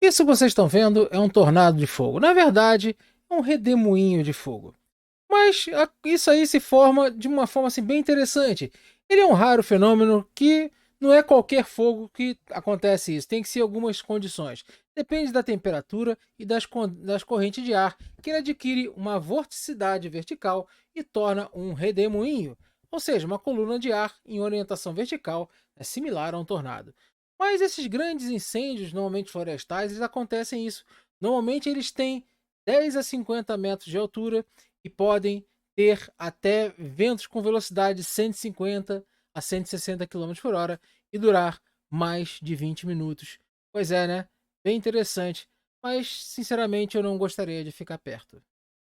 Isso que vocês estão vendo é um tornado de fogo. Na verdade, é um redemoinho de fogo. Mas isso aí se forma de uma forma assim, bem interessante. Ele é um raro fenômeno que não é qualquer fogo que acontece isso. Tem que ser algumas condições. Depende da temperatura e das correntes de ar, que ele adquire uma vorticidade vertical e torna um redemoinho, ou seja, uma coluna de ar em orientação vertical, similar a um tornado. Mas esses grandes incêndios, normalmente florestais, eles acontecem isso. Normalmente eles têm 10 a 50 metros de altura e podem ter até ventos com velocidade de 150 a 160 km por hora e durar mais de 20 minutos. Pois é, né? Bem interessante. Mas, sinceramente, eu não gostaria de ficar perto.